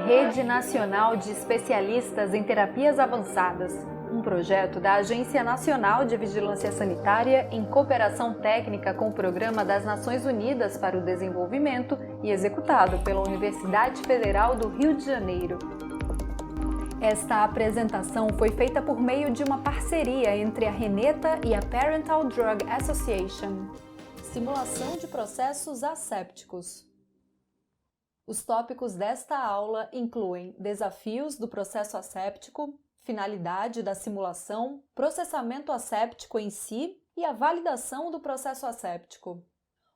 Rede Nacional de Especialistas em Terapias Avançadas, um projeto da Agência Nacional de Vigilância Sanitária em cooperação técnica com o Programa das Nações Unidas para o Desenvolvimento e executado pela Universidade Federal do Rio de Janeiro. Esta apresentação foi feita por meio de uma parceria entre a Reneta e a Parental Drug Association. Simulação de processos assépticos. Os tópicos desta aula incluem desafios do processo asséptico, finalidade da simulação, processamento asséptico em si e a validação do processo asséptico.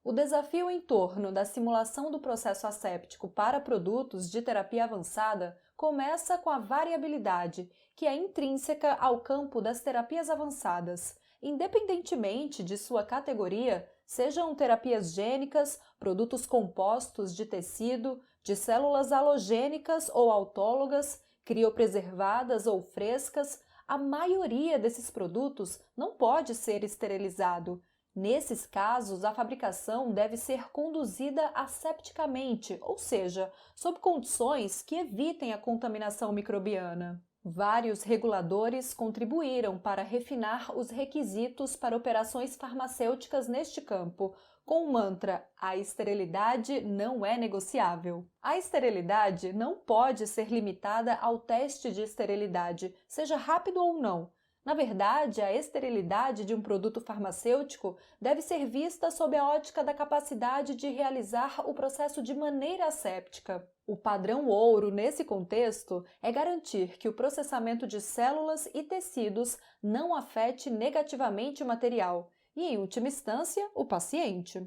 O desafio em torno da simulação do processo asséptico para produtos de terapia avançada começa com a variabilidade, que é intrínseca ao campo das terapias avançadas, independentemente de sua categoria, sejam terapias gênicas, produtos compostos de tecido, de células halogênicas ou autólogas, criopreservadas ou frescas, a maioria desses produtos não pode ser esterilizado. Nesses casos, a fabricação deve ser conduzida assepticamente, ou seja, sob condições que evitem a contaminação microbiana. Vários reguladores contribuíram para refinar os requisitos para operações farmacêuticas neste campo, com o mantra "a esterilidade não é negociável". A esterilidade não pode ser limitada ao teste de esterilidade, seja rápido ou não. Na verdade, a esterilidade de um produto farmacêutico deve ser vista sob a ótica da capacidade de realizar o processo de maneira asséptica. O padrão ouro nesse contexto é garantir que o processamento de células e tecidos não afete negativamente o material e, em última instância, o paciente.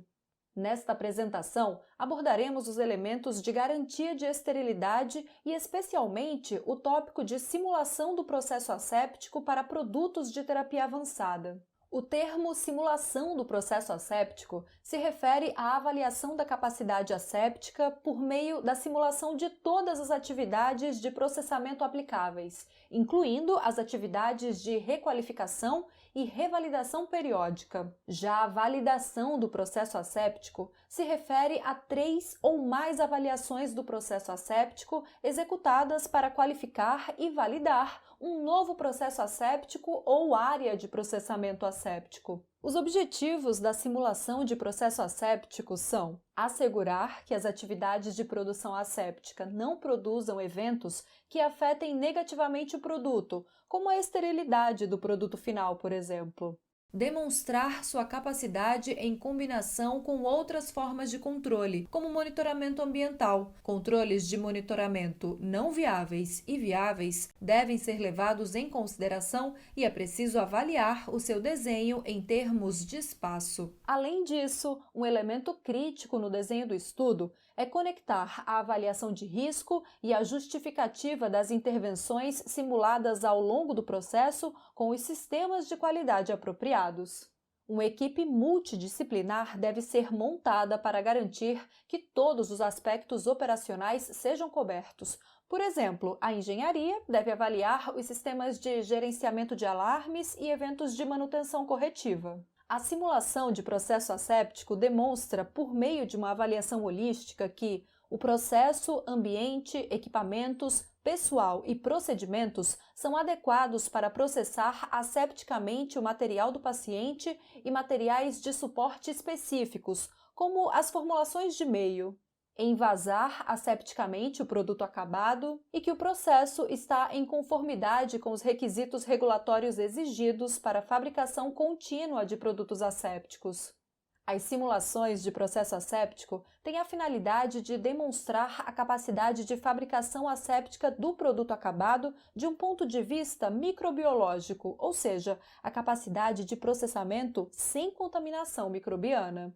Nesta apresentação, abordaremos os elementos de garantia de esterilidade e, especialmente, o tópico de simulação do processo asséptico para produtos de terapia avançada. O termo simulação do processo asséptico se refere à avaliação da capacidade asséptica por meio da simulação de todas as atividades de processamento aplicáveis, incluindo as atividades de requalificação e revalidação periódica. Já a validação do processo asséptico se refere a 3 ou mais avaliações do processo asséptico executadas para qualificar e validar um novo processo asséptico ou área de processamento asséptico. Os objetivos da simulação de processo asséptico são assegurar que as atividades de produção asséptica não produzam eventos que afetem negativamente o produto, como a esterilidade do produto final, por exemplo. Demonstrar sua capacidade em combinação com outras formas de controle, como monitoramento ambiental. Controles de monitoramento não viáveis e viáveis devem ser levados em consideração e é preciso avaliar o seu desenho em termos de espaço. Além disso, um elemento crítico no desenho do estudo é conectar a avaliação de risco e a justificativa das intervenções simuladas ao longo do processo com os sistemas de qualidade apropriados. Uma equipe multidisciplinar deve ser montada para garantir que todos os aspectos operacionais sejam cobertos. Por exemplo, a engenharia deve avaliar os sistemas de gerenciamento de alarmes e eventos de manutenção corretiva. A simulação de processo asséptico demonstra, por meio de uma avaliação holística, que o processo, ambiente, equipamentos, pessoal e procedimentos são adequados para processar assepticamente o material do paciente e materiais de suporte específicos, como as formulações de meio, envasar assepticamente o produto acabado e que o processo está em conformidade com os requisitos regulatórios exigidos para a fabricação contínua de produtos assépticos. As simulações de processo asséptico têm a finalidade de demonstrar a capacidade de fabricação asséptica do produto acabado de um ponto de vista microbiológico, ou seja, a capacidade de processamento sem contaminação microbiana.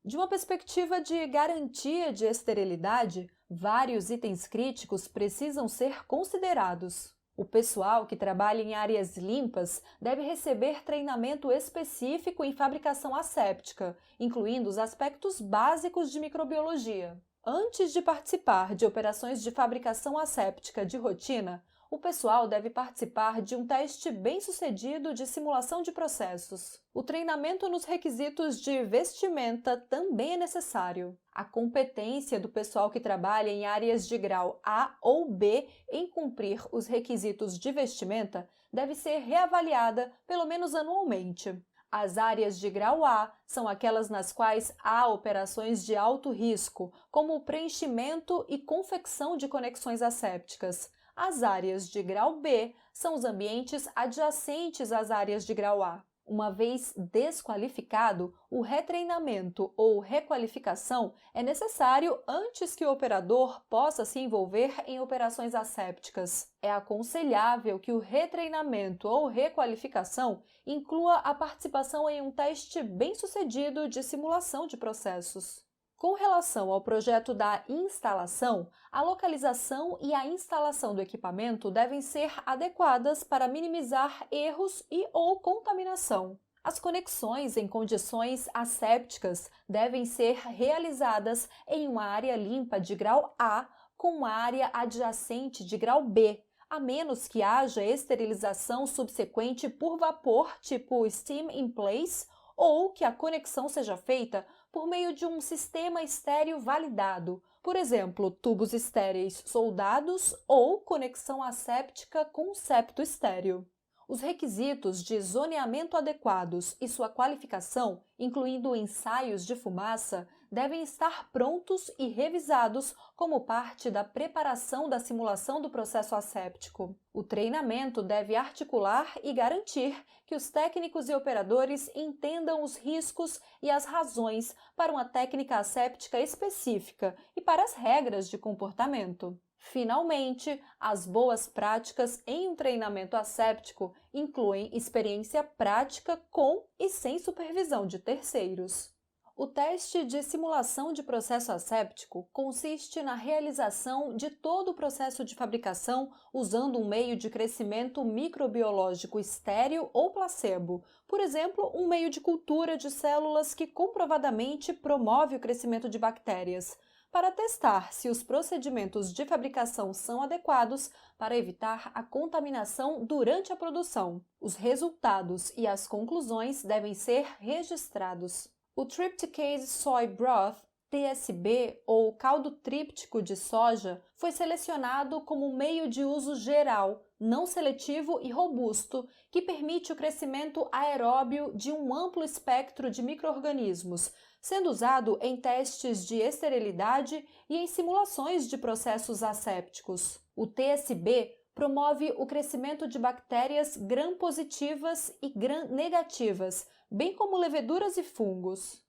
De uma perspectiva de garantia de esterilidade, vários itens críticos precisam ser considerados. O pessoal que trabalha em áreas limpas deve receber treinamento específico em fabricação asséptica, incluindo os aspectos básicos de microbiologia. Antes de participar de operações de fabricação asséptica de rotina, o pessoal deve participar de um teste bem-sucedido de simulação de processos. O treinamento nos requisitos de vestimenta também é necessário. A competência do pessoal que trabalha em áreas de grau A ou B em cumprir os requisitos de vestimenta deve ser reavaliada pelo menos anualmente. As áreas de grau A são aquelas nas quais há operações de alto risco, como o preenchimento e confecção de conexões assépticas. As áreas de grau B são os ambientes adjacentes às áreas de grau A. Uma vez desqualificado, o retreinamento ou requalificação é necessário antes que o operador possa se envolver em operações assépticas. É aconselhável que o retreinamento ou requalificação inclua a participação em um teste bem-sucedido de simulação de processos. Com relação ao projeto da instalação, a localização e a instalação do equipamento devem ser adequadas para minimizar erros e/ou contaminação. As conexões em condições assépticas devem ser realizadas em uma área limpa de grau A com uma área adjacente de grau B, a menos que haja esterilização subsequente por vapor tipo steam in place ou que a conexão seja feita por meio de um sistema estéril validado, por exemplo, tubos estéreis soldados ou conexão asséptica com septo estéril. Os requisitos de zoneamento adequados e sua qualificação, incluindo ensaios de fumaça, devem estar prontos e revisados como parte da preparação da simulação do processo asséptico. O treinamento deve articular e garantir que os técnicos e operadores entendam os riscos e as razões para uma técnica asséptica específica e para as regras de comportamento. Finalmente, as boas práticas em um treinamento asséptico incluem experiência prática com e sem supervisão de terceiros. O teste de simulação de processo asséptico consiste na realização de todo o processo de fabricação usando um meio de crescimento microbiológico estéril ou placebo, por exemplo, um meio de cultura de células que comprovadamente promove o crescimento de bactérias, para testar se os procedimentos de fabricação são adequados para evitar a contaminação durante a produção. Os resultados e as conclusões devem ser registrados. O Trypticase Soy Broth, TSB, ou caldo tríptico de soja, foi selecionado como um meio de uso geral, não seletivo e robusto, que permite o crescimento aeróbio de um amplo espectro de micro-organismos, sendo usado em testes de esterilidade e em simulações de processos assépticos. O TSB promove o crescimento de bactérias gram-positivas e gram-negativas, bem como leveduras e fungos.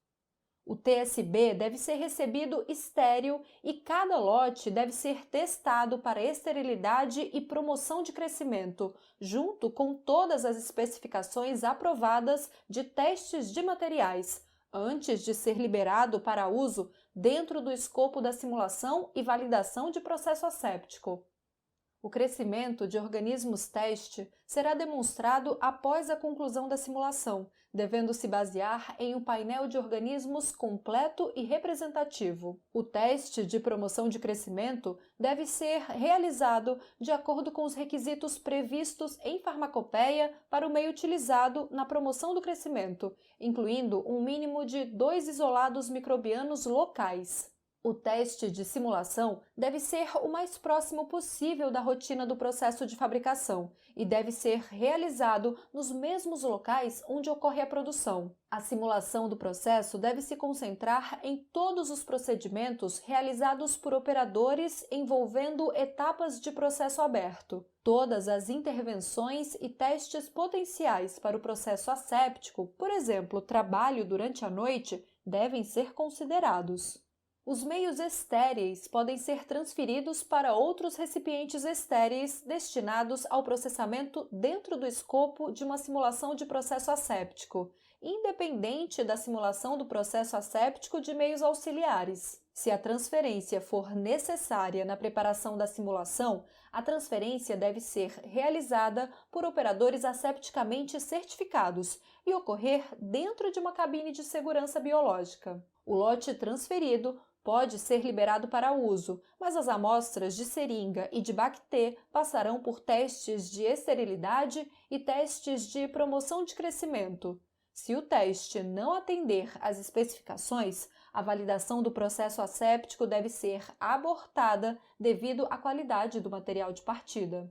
O TSB deve ser recebido estéril e cada lote deve ser testado para esterilidade e promoção de crescimento, junto com todas as especificações aprovadas de testes de materiais, antes de ser liberado para uso dentro do escopo da simulação e validação de processo asséptico. O crescimento de organismos-teste será demonstrado após a conclusão da simulação, devendo se basear em um painel de organismos completo e representativo. O teste de promoção de crescimento deve ser realizado de acordo com os requisitos previstos em farmacopeia para o meio utilizado na promoção do crescimento, incluindo um mínimo de 2 isolados microbianos locais. O teste de simulação deve ser o mais próximo possível da rotina do processo de fabricação e deve ser realizado nos mesmos locais onde ocorre a produção. A simulação do processo deve se concentrar em todos os procedimentos realizados por operadores envolvendo etapas de processo aberto. Todas as intervenções e testes potenciais para o processo asséptico, por exemplo, trabalho durante a noite, devem ser considerados. Os meios estéreis podem ser transferidos para outros recipientes estéreis destinados ao processamento dentro do escopo de uma simulação de processo asséptico, independente da simulação do processo asséptico de meios auxiliares. Se a transferência for necessária na preparação da simulação, a transferência deve ser realizada por operadores assepticamente certificados e ocorrer dentro de uma cabine de segurança biológica. O lote transferido pode ser liberado para uso, mas as amostras de seringa e de bacté passarão por testes de esterilidade e testes de promoção de crescimento. Se o teste não atender às especificações, a validação do processo asséptico deve ser abortada devido à qualidade do material de partida.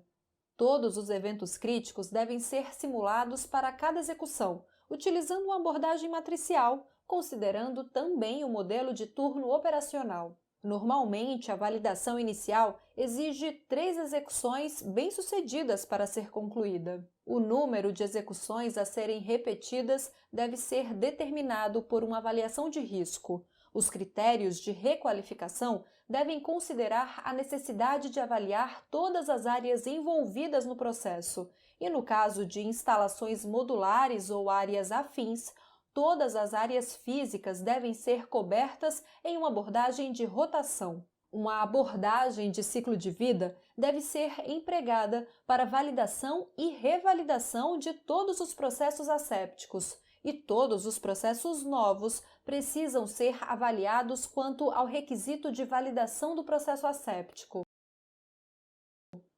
Todos os eventos críticos devem ser simulados para cada execução, utilizando uma abordagem matricial, considerando também o modelo de turno operacional. Normalmente, a validação inicial exige 3 execuções bem-sucedidas para ser concluída. O número de execuções a serem repetidas deve ser determinado por uma avaliação de risco. Os critérios de requalificação devem considerar a necessidade de avaliar todas as áreas envolvidas no processo e, no caso de instalações modulares ou áreas afins, todas as áreas físicas devem ser cobertas em uma abordagem de rotação. Uma abordagem de ciclo de vida deve ser empregada para validação e revalidação de todos os processos assépticos, e todos os processos novos precisam ser avaliados quanto ao requisito de validação do processo asséptico.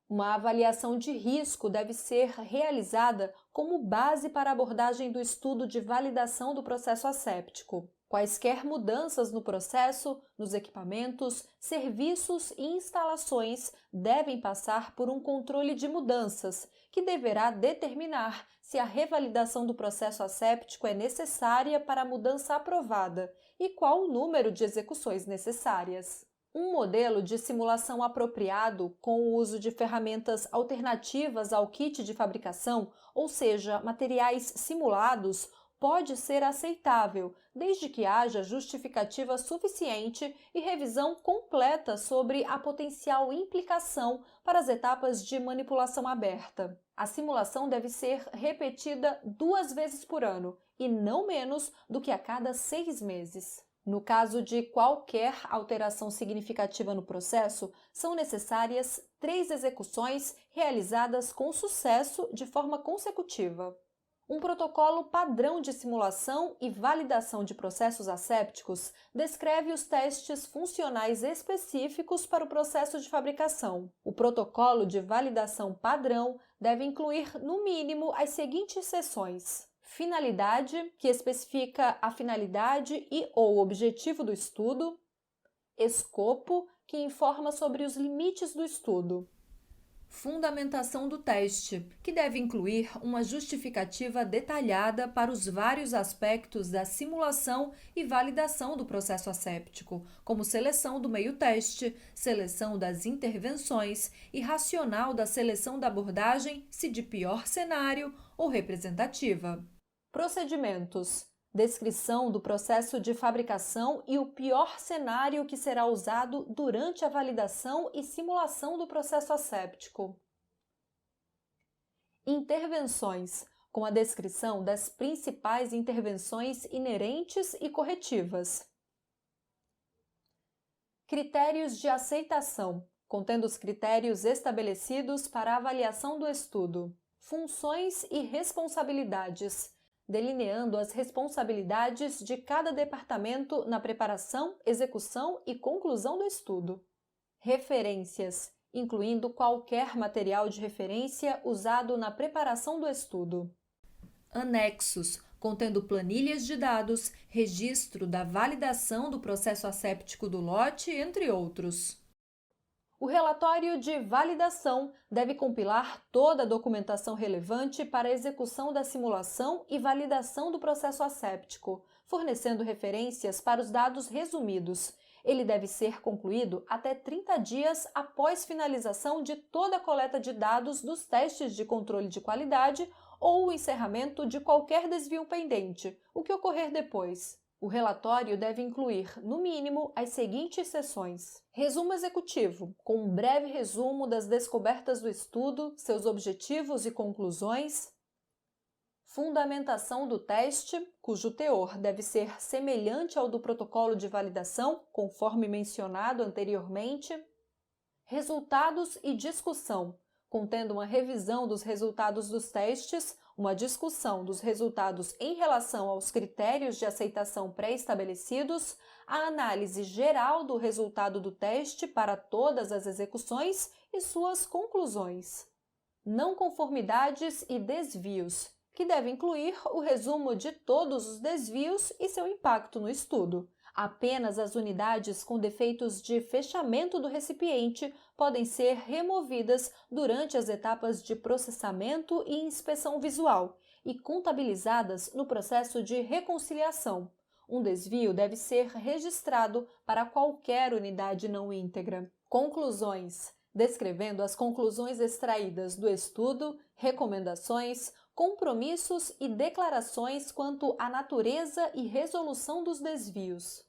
Uma avaliação de risco deve ser realizada como base para a abordagem do estudo de validação do processo asséptico. Quaisquer mudanças no processo, nos equipamentos, serviços e instalações devem passar por um controle de mudanças, que deverá determinar se a revalidação do processo asséptico é necessária para a mudança aprovada e qual o número de execuções necessárias. Um modelo de simulação apropriado, com o uso de ferramentas alternativas ao kit de fabricação, ou seja, materiais simulados, pode ser aceitável, desde que haja justificativa suficiente e revisão completa sobre a potencial implicação para as etapas de manipulação aberta. A simulação deve ser repetida 2 vezes por ano e não menos do que a cada 6 meses. No caso de qualquer alteração significativa no processo, são necessárias 3 execuções realizadas com sucesso de forma consecutiva. Um protocolo padrão de simulação e validação de processos assépticos descreve os testes funcionais específicos para o processo de fabricação. O protocolo de validação padrão deve incluir, no mínimo, as seguintes seções: finalidade, que especifica a finalidade e/ou objetivo do estudo; escopo, que informa sobre os limites do estudo; fundamentação do teste, que deve incluir uma justificativa detalhada para os vários aspectos da simulação e validação do processo asséptico, como seleção do meio-teste, seleção das intervenções e racional da seleção da abordagem, se de pior cenário ou representativa. Procedimentos: descrição do processo de fabricação e o pior cenário que será usado durante a validação e simulação do processo asséptico. Intervenções, com a descrição das principais intervenções inerentes e corretivas. Critérios de aceitação, contendo os critérios estabelecidos para a avaliação do estudo. Funções e responsabilidades, delineando as responsabilidades de cada departamento na preparação, execução e conclusão do estudo. Referências, incluindo qualquer material de referência usado na preparação do estudo. Anexos, contendo planilhas de dados, registro da validação do processo asséptico do lote, entre outros. O relatório de validação deve compilar toda a documentação relevante para a execução da simulação e validação do processo asséptico, fornecendo referências para os dados resumidos. Ele deve ser concluído até 30 dias após finalização de toda a coleta de dados dos testes de controle de qualidade ou o encerramento de qualquer desvio pendente, o que ocorrer depois. O relatório deve incluir, no mínimo, as seguintes seções: resumo executivo, com um breve resumo das descobertas do estudo, seus objetivos e conclusões; fundamentação do teste, cujo teor deve ser semelhante ao do protocolo de validação, conforme mencionado anteriormente; resultados e discussão, contendo uma revisão dos resultados dos testes, uma discussão dos resultados em relação aos critérios de aceitação pré-estabelecidos, a análise geral do resultado do teste para todas as execuções e suas conclusões. Não conformidades e desvios, que deve incluir o resumo de todos os desvios e seu impacto no estudo. Apenas as unidades com defeitos de fechamento do recipiente podem ser removidas durante as etapas de processamento e inspeção visual e contabilizadas no processo de reconciliação. Um desvio deve ser registrado para qualquer unidade não íntegra. Conclusões: descrevendo as conclusões extraídas do estudo, recomendações, compromissos e declarações quanto à natureza e resolução dos desvios.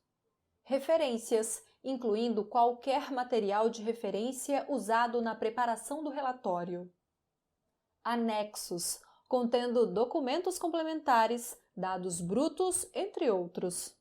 Referências, incluindo qualquer material de referência usado na preparação do relatório. Anexos, contendo documentos complementares, dados brutos, entre outros.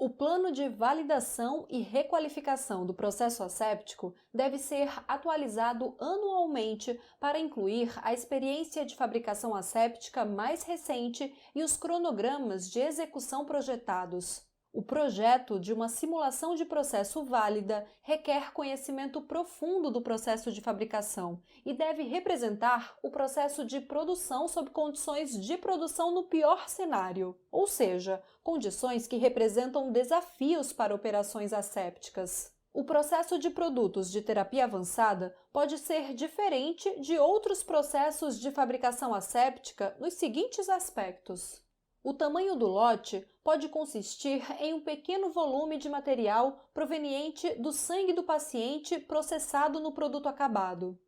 O plano de validação e requalificação do processo asséptico deve ser atualizado anualmente para incluir a experiência de fabricação asséptica mais recente e os cronogramas de execução projetados. O projeto de uma simulação de processo válida requer conhecimento profundo do processo de fabricação e deve representar o processo de produção sob condições de produção no pior cenário, ou seja, condições que representam desafios para operações assépticas. O processo de produtos de terapia avançada pode ser diferente de outros processos de fabricação asséptica nos seguintes aspectos. O tamanho do lote pode consistir em um pequeno volume de material proveniente do sangue do paciente processado no produto acabado.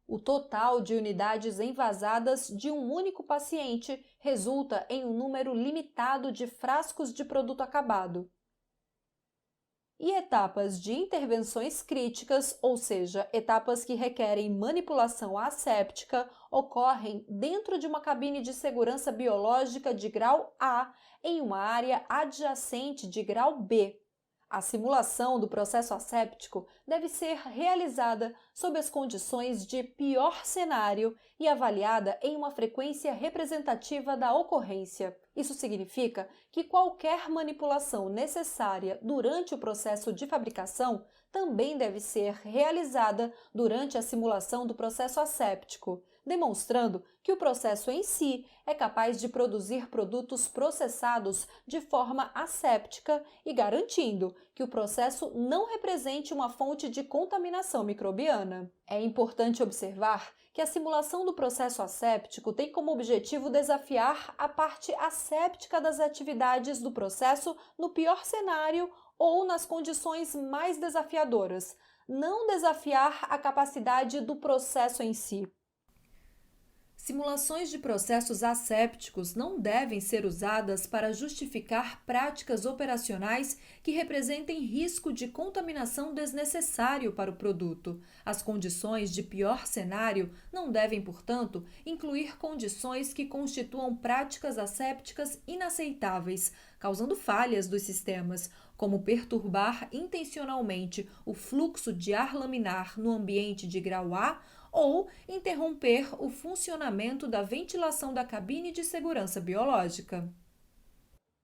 O total de unidades envasadas de um único paciente resulta em um número limitado de frascos de produto acabado. E etapas de intervenções críticas, ou seja, etapas que requerem manipulação asséptica, ocorrem dentro de uma cabine de segurança biológica de grau A, em uma área adjacente de grau B. A simulação do processo asséptico deve ser realizada sob as condições de pior cenário e avaliada em uma frequência representativa da ocorrência. Isso significa que qualquer manipulação necessária durante o processo de fabricação também deve ser realizada durante a simulação do processo asséptico, demonstrando que o processo em si é capaz de produzir produtos processados de forma asséptica e garantindo que o processo não represente uma fonte de contaminação microbiana. É importante observar que a simulação do processo asséptico tem como objetivo desafiar a parte asséptica das atividades do processo no pior cenário ou nas condições mais desafiadoras, não desafiar a capacidade do processo em si. Simulações de processos assépticos não devem ser usadas para justificar práticas operacionais que representem risco de contaminação desnecessário para o produto. As condições de pior cenário não devem, portanto, incluir condições que constituam práticas assépticas inaceitáveis, causando falhas dos sistemas, como perturbar intencionalmente o fluxo de ar laminar no ambiente de grau A ou interromper o funcionamento da ventilação da cabine de segurança biológica.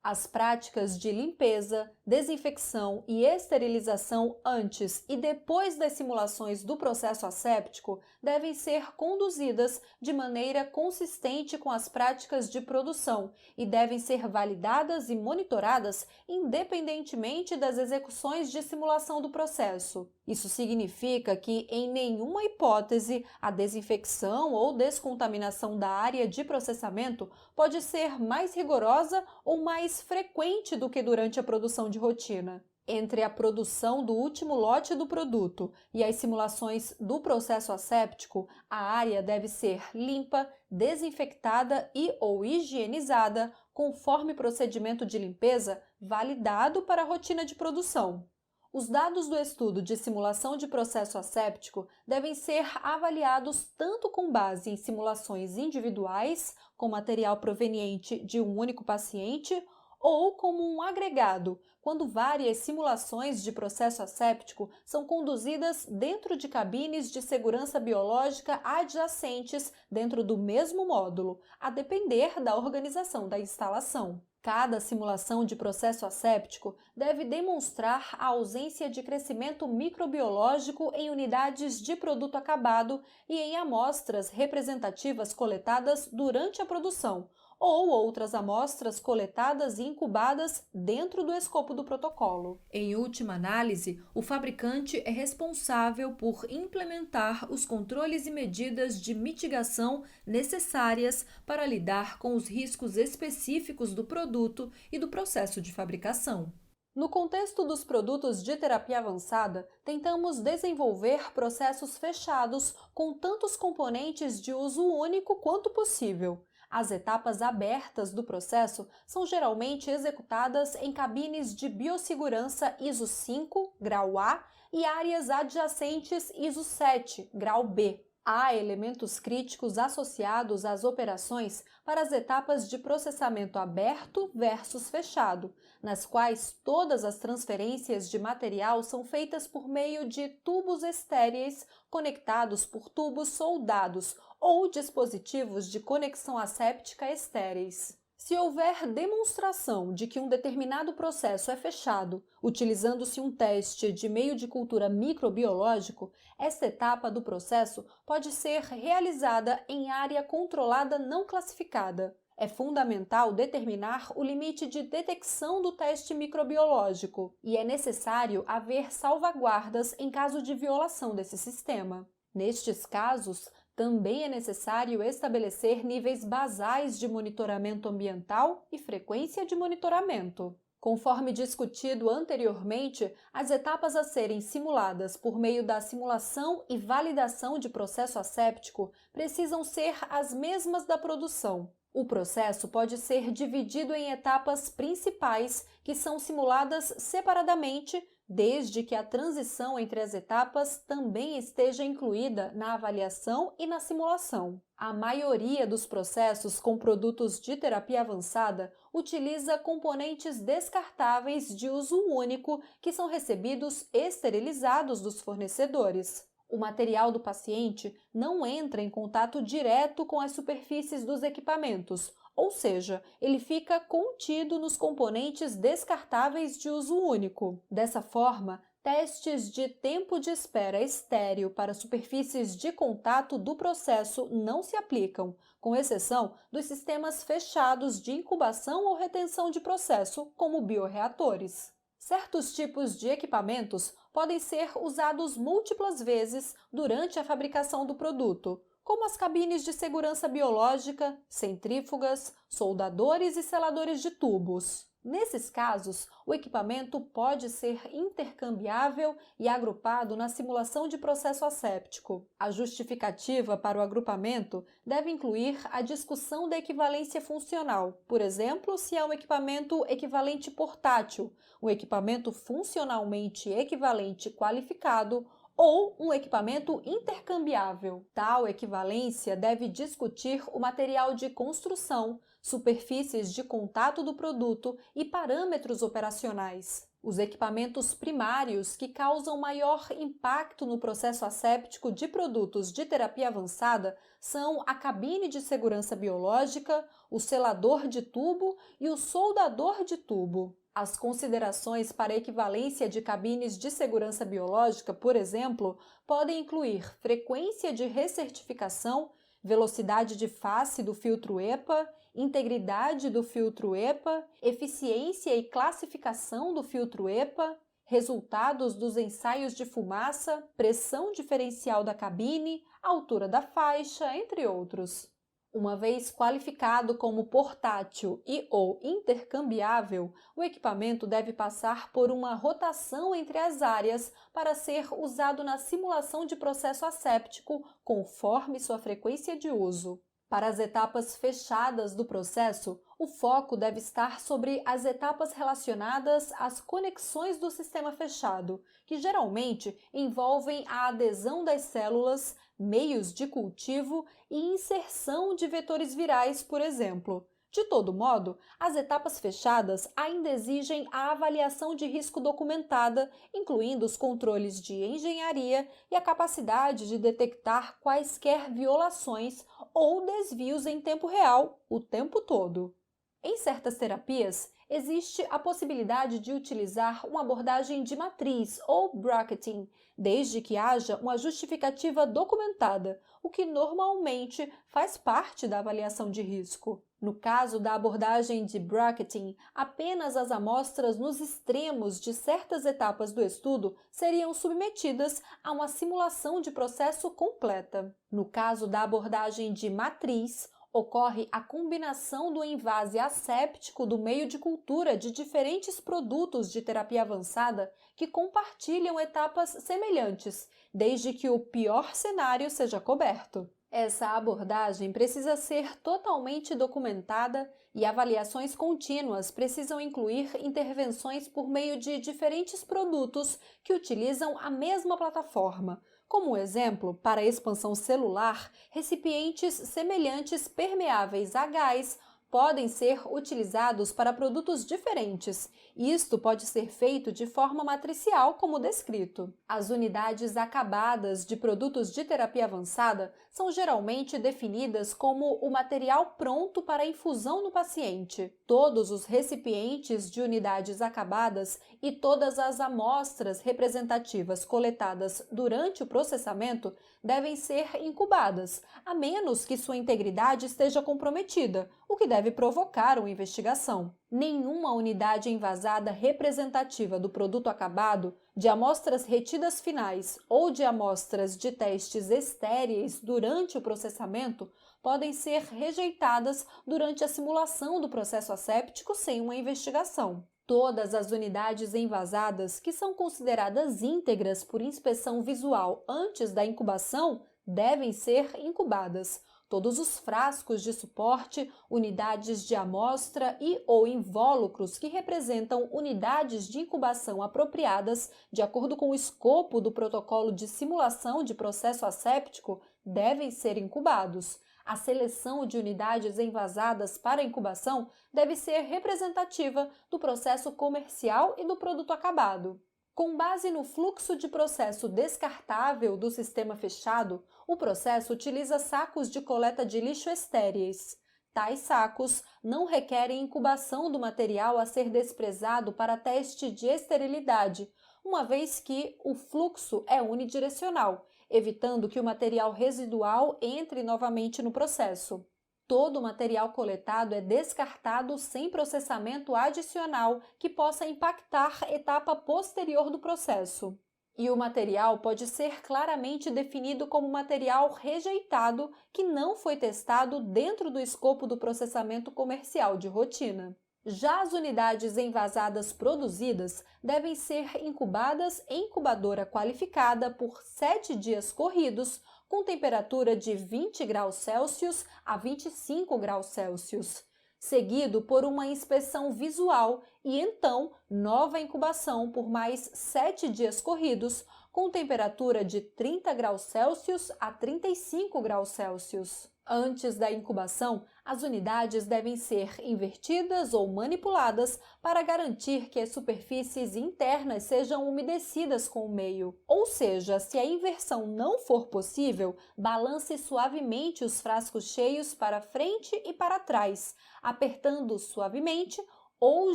As práticas de limpeza, desinfecção e esterilização antes e depois das simulações do processo asséptico devem ser conduzidas de maneira consistente com as práticas de produção e devem ser validadas e monitoradas independentemente das execuções de simulação do processo. Isso significa que, em nenhuma hipótese, a desinfecção ou descontaminação da área de processamento pode ser mais rigorosa ou mais frequente do que durante a produção de rotina. Entre a produção do último lote do produto e as simulações do processo asséptico, a área deve ser limpa, desinfectada ou higienizada conforme procedimento de limpeza validado para a rotina de produção. Os dados do estudo de simulação de processo asséptico devem ser avaliados tanto com base em simulações individuais, com material proveniente de um único paciente, ou como um agregado, quando várias simulações de processo asséptico são conduzidas dentro de cabines de segurança biológica adjacentes dentro do mesmo módulo, a depender da organização da instalação. Cada simulação de processo asséptico deve demonstrar a ausência de crescimento microbiológico em unidades de produto acabado e em amostras representativas coletadas durante a produção, ou outras amostras coletadas e incubadas dentro do escopo do protocolo. Em última análise, o fabricante é responsável por implementar os controles e medidas de mitigação necessárias para lidar com os riscos específicos do produto e do processo de fabricação. No contexto dos produtos de terapia avançada, tentamos desenvolver processos fechados com tantos componentes de uso único quanto possível. As etapas abertas do processo são geralmente executadas em cabines de biossegurança ISO 5, grau A, e áreas adjacentes ISO 7, grau B. Há elementos críticos associados às operações para as etapas de processamento aberto versus fechado, nas quais todas as transferências de material são feitas por meio de tubos estéreis conectados por tubos soldados ou dispositivos de conexão asséptica estéreis. Se houver demonstração de que um determinado processo é fechado, utilizando-se um teste de meio de cultura microbiológico, esta etapa do processo pode ser realizada em área controlada não classificada. É fundamental determinar o limite de detecção do teste microbiológico e é necessário haver salvaguardas em caso de violação desse sistema. Nestes casos, também é necessário estabelecer níveis basais de monitoramento ambiental e frequência de monitoramento. Conforme discutido anteriormente, as etapas a serem simuladas por meio da simulação e validação de processo asséptico precisam ser as mesmas da produção. O processo pode ser dividido em etapas principais, que são simuladas separadamente, desde que a transição entre as etapas também esteja incluída na avaliação e na simulação. A maioria dos processos com produtos de terapia avançada utiliza componentes descartáveis de uso único que são recebidos esterilizados dos fornecedores. O material do paciente não entra em contato direto com as superfícies dos equipamentos, ou seja, ele fica contido nos componentes descartáveis de uso único. Dessa forma, testes de tempo de espera estéril para superfícies de contato do processo não se aplicam, com exceção dos sistemas fechados de incubação ou retenção de processo, como bioreatores. Certos tipos de equipamentos podem ser usados múltiplas vezes durante a fabricação do produto, como as cabines de segurança biológica, centrífugas, soldadores e seladores de tubos. Nesses casos, o equipamento pode ser intercambiável e agrupado na simulação de processo asséptico. A justificativa para o agrupamento deve incluir a discussão da equivalência funcional, por exemplo, se é um equipamento equivalente portátil, um equipamento funcionalmente equivalente qualificado ou um equipamento intercambiável. Tal equivalência deve discutir o material de construção, superfícies de contato do produto e parâmetros operacionais. Os equipamentos primários que causam maior impacto no processo asséptico de produtos de terapia avançada são a cabine de segurança biológica, o selador de tubo e o soldador de tubo. As considerações para a equivalência de cabines de segurança biológica, por exemplo, podem incluir frequência de recertificação, velocidade de face do filtro EPA, integridade do filtro EPA, eficiência e classificação do filtro EPA, resultados dos ensaios de fumaça, pressão diferencial da cabine, altura da faixa, entre outros. Uma vez qualificado como portátil e/ou intercambiável, o equipamento deve passar por uma rotação entre as áreas para ser usado na simulação de processo asséptico conforme sua frequência de uso. Para as etapas fechadas do processo, o foco deve estar sobre as etapas relacionadas às conexões do sistema fechado, que geralmente envolvem a adesão das células, meios de cultivo e inserção de vetores virais, por exemplo. De todo modo, as etapas fechadas ainda exigem a avaliação de risco documentada, incluindo os controles de engenharia e a capacidade de detectar quaisquer violações ou desvios em tempo real, o tempo todo. Em certas terapias, existe a possibilidade de utilizar uma abordagem de matriz ou bracketing, desde que haja uma justificativa documentada, o que normalmente faz parte da avaliação de risco. No caso da abordagem de bracketing, apenas as amostras nos extremos de certas etapas do estudo seriam submetidas a uma simulação de processo completa. No caso da abordagem de matriz, ocorre a combinação do envase asséptico do meio de cultura de diferentes produtos de terapia avançada que compartilham etapas semelhantes, desde que o pior cenário seja coberto. Essa abordagem precisa ser totalmente documentada e avaliações contínuas precisam incluir intervenções por meio de diferentes produtos que utilizam a mesma plataforma. Como exemplo, para a expansão celular, recipientes semelhantes permeáveis a gás podem ser utilizados para produtos diferentes. Isto pode ser feito de forma matricial, como descrito. As unidades acabadas de produtos de terapia avançada são geralmente definidas como o material pronto para infusão no paciente. Todos os recipientes de unidades acabadas e todas as amostras representativas coletadas durante o processamento devem ser incubadas, a menos que sua integridade esteja comprometida, o que deve provocar uma investigação. Nenhuma unidade envasada representativa do produto acabado, de amostras retidas finais ou de amostras de testes estéreis durante o processamento podem ser rejeitadas durante a simulação do processo asséptico sem uma investigação. Todas as unidades envasadas que são consideradas íntegras por inspeção visual antes da incubação devem ser incubadas. Todos os frascos de suporte, unidades de amostra e ou invólucros que representam unidades de incubação apropriadas de acordo com o escopo do protocolo de simulação de processo asséptico devem ser incubados. A seleção de unidades envasadas para incubação deve ser representativa do processo comercial e do produto acabado. Com base no fluxo de processo descartável do sistema fechado, o processo utiliza sacos de coleta de lixo estéreis. Tais sacos não requerem incubação do material a ser desprezado para teste de esterilidade, uma vez que o fluxo é unidirecional, evitando que o material residual entre novamente no processo. Todo o material coletado é descartado sem processamento adicional que possa impactar a etapa posterior do processo. E o material pode ser claramente definido como material rejeitado que não foi testado dentro do escopo do processamento comercial de rotina. Já as unidades envasadas produzidas devem ser incubadas em incubadora qualificada por 7 dias corridos, com temperatura de 20 graus Celsius a 25 graus Celsius, seguido por uma inspeção visual e então nova incubação por mais 7 dias corridos, com temperatura de 30 graus Celsius a 35 graus Celsius. Antes da incubação, as unidades devem ser invertidas ou manipuladas para garantir que as superfícies internas sejam umedecidas com o meio. Ou seja, se a inversão não for possível, balance suavemente os frascos cheios para frente e para trás, apertando suavemente ou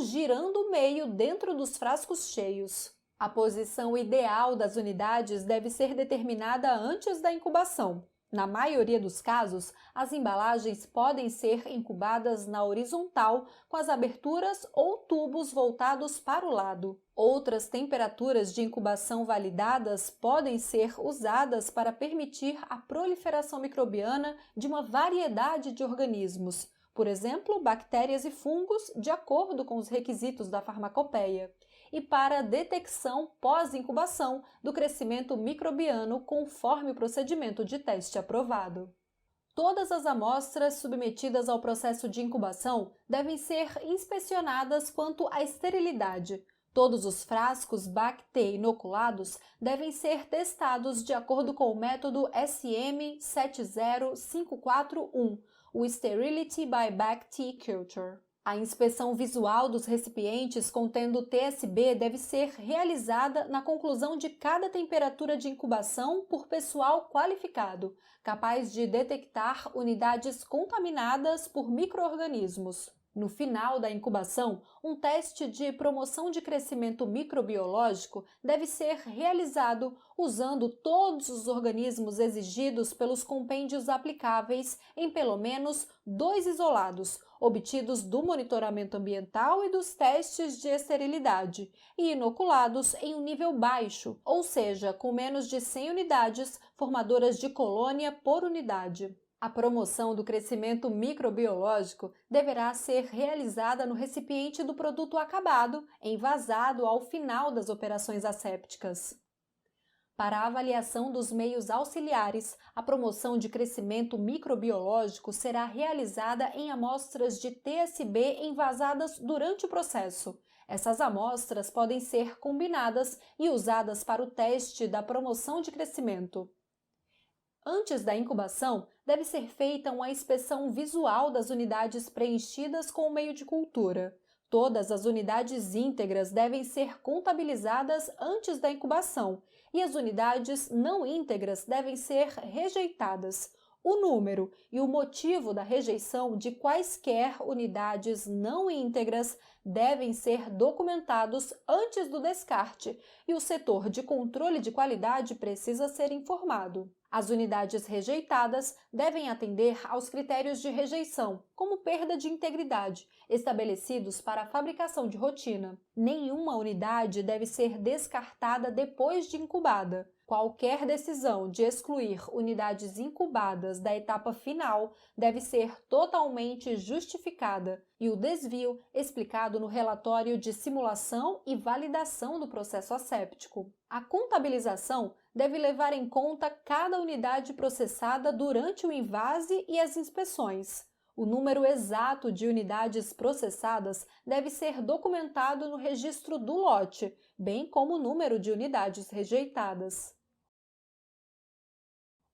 girando o meio dentro dos frascos cheios. A posição ideal das unidades deve ser determinada antes da incubação. Na maioria dos casos, as embalagens podem ser incubadas na horizontal, com as aberturas ou tubos voltados para o lado. Outras temperaturas de incubação validadas podem ser usadas para permitir a proliferação microbiana de uma variedade de organismos, por exemplo, bactérias e fungos, de acordo com os requisitos da farmacopeia, e para a detecção pós-incubação do crescimento microbiano conforme o procedimento de teste aprovado. Todas as amostras submetidas ao processo de incubação devem ser inspecionadas quanto à esterilidade. Todos os frascos bacte-inoculados devem ser testados de acordo com o método SM70541, o Sterility by Back Tea Culture. A inspeção visual dos recipientes contendo TSB deve ser realizada na conclusão de cada temperatura de incubação por pessoal qualificado, capaz de detectar unidades contaminadas por micro-organismos. No final da incubação, um teste de promoção de crescimento microbiológico deve ser realizado usando todos os organismos exigidos pelos compêndios aplicáveis em pelo menos 2 isolados, obtidos do monitoramento ambiental e dos testes de esterilidade, e inoculados em um nível baixo, ou seja, com menos de 100 unidades formadoras de colônia por unidade. A promoção do crescimento microbiológico deverá ser realizada no recipiente do produto acabado, envasado ao final das operações assépticas. Para a avaliação dos meios auxiliares, a promoção de crescimento microbiológico será realizada em amostras de TSB envasadas durante o processo. Essas amostras podem ser combinadas e usadas para o teste da promoção de crescimento. Antes da incubação, deve ser feita uma inspeção visual das unidades preenchidas com o meio de cultura. Todas as unidades íntegras devem ser contabilizadas antes da incubação e as unidades não íntegras devem ser rejeitadas. O número e o motivo da rejeição de quaisquer unidades não íntegras devem ser documentados antes do descarte e o setor de controle de qualidade precisa ser informado. As unidades rejeitadas devem atender aos critérios de rejeição, como perda de integridade, estabelecidos para a fabricação de rotina. Nenhuma unidade deve ser descartada depois de incubada. Qualquer decisão de excluir unidades incubadas da etapa final deve ser totalmente justificada e o desvio explicado no relatório de simulação e validação do processo asséptico. A contabilização deve levar em conta cada unidade processada durante o invase e as inspeções. O número exato de unidades processadas deve ser documentado no registro do lote, bem como o número de unidades rejeitadas.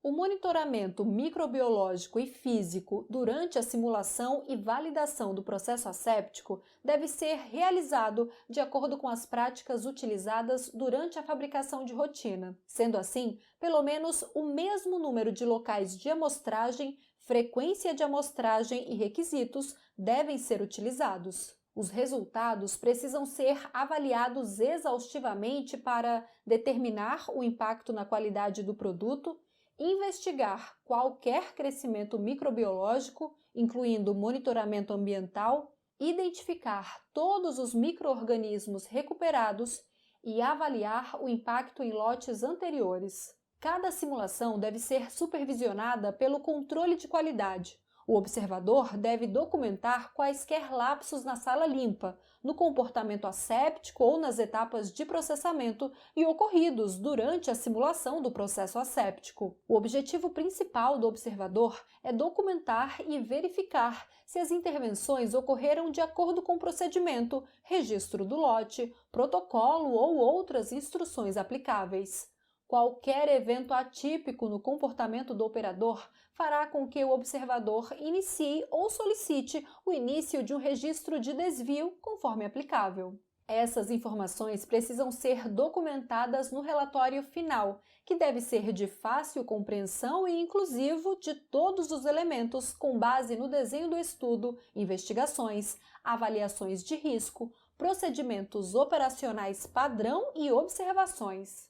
O monitoramento microbiológico e físico durante a simulação e validação do processo asséptico deve ser realizado de acordo com as práticas utilizadas durante a fabricação de rotina. Sendo assim, pelo menos o mesmo número de locais de amostragem, frequência de amostragem e requisitos devem ser utilizados. Os resultados precisam ser avaliados exaustivamente para determinar o impacto na qualidade do produto, investigar qualquer crescimento microbiológico, incluindo monitoramento ambiental, identificar todos os micro-organismos recuperados e avaliar o impacto em lotes anteriores. Cada simulação deve ser supervisionada pelo controle de qualidade. O observador deve documentar quaisquer lapsos na sala limpa, no comportamento asséptico ou nas etapas de processamento e ocorridos durante a simulação do processo asséptico. O objetivo principal do observador é documentar e verificar se as intervenções ocorreram de acordo com o procedimento, registro do lote, protocolo ou outras instruções aplicáveis. Qualquer evento atípico no comportamento do operador fará com que o observador inicie ou solicite o início de um registro de desvio conforme aplicável. Essas informações precisam ser documentadas no relatório final, que deve ser de fácil compreensão e inclusivo de todos os elementos com base no desenho do estudo, investigações, avaliações de risco, procedimentos operacionais padrão e observações.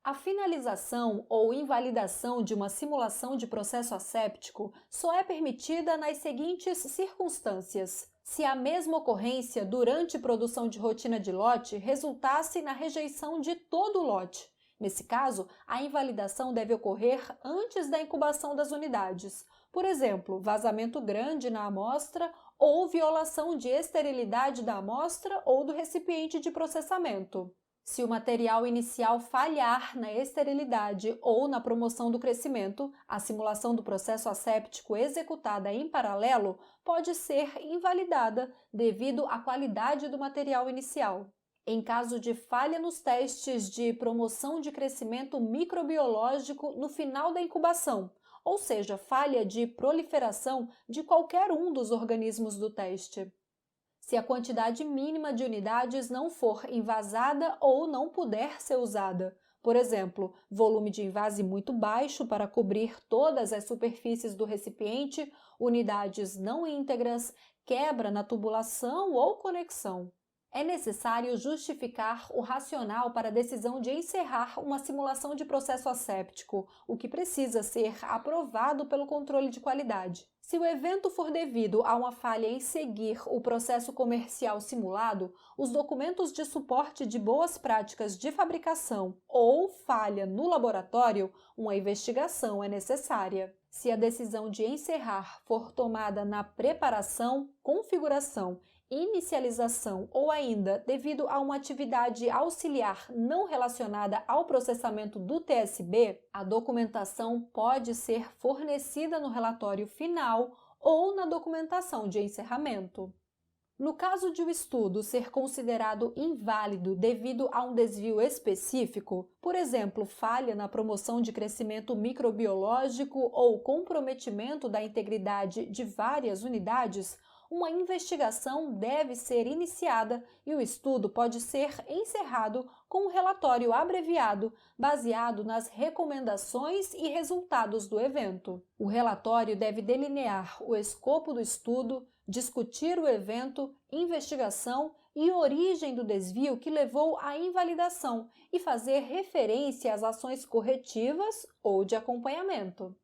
A finalização ou invalidação de uma simulação de processo asséptico só é permitida nas seguintes circunstâncias: se a mesma ocorrência durante produção de rotina de lote resultasse na rejeição de todo o lote. Nesse caso, a invalidação deve ocorrer antes da incubação das unidades. Por exemplo, vazamento grande na amostra ou violação de esterilidade da amostra ou do recipiente de processamento. Se o material inicial falhar na esterilidade ou na promoção do crescimento, a simulação do processo asséptico executada em paralelo pode ser invalidada devido à qualidade do material inicial. Em caso de falha nos testes de promoção de crescimento microbiológico no final da incubação, ou seja, falha de proliferação de qualquer um dos organismos do teste. Se a quantidade mínima de unidades não for invasada ou não puder ser usada, por exemplo, volume de invase muito baixo para cobrir todas as superfícies do recipiente, unidades não íntegras, quebra na tubulação ou conexão. É necessário justificar o racional para a decisão de encerrar uma simulação de processo asséptico, o que precisa ser aprovado pelo controle de qualidade. Se o evento for devido a uma falha em seguir o processo comercial simulado, os documentos de suporte de boas práticas de fabricação ou falha no laboratório, uma investigação é necessária. Se a decisão de encerrar for tomada na preparação, configuração, inicialização ou ainda devido a uma atividade auxiliar não relacionada ao processamento do TSB, a documentação pode ser fornecida no relatório final ou na documentação de encerramento. No caso de o estudo ser considerado inválido devido a um desvio específico, por exemplo, falha na promoção de crescimento microbiológico ou comprometimento da integridade de várias unidades, uma investigação deve ser iniciada e o estudo pode ser encerrado com um relatório abreviado baseado nas recomendações e resultados do evento. O relatório deve delinear o escopo do estudo, discutir o evento, investigação e origem do desvio que levou à invalidação e fazer referência às ações corretivas ou de acompanhamento.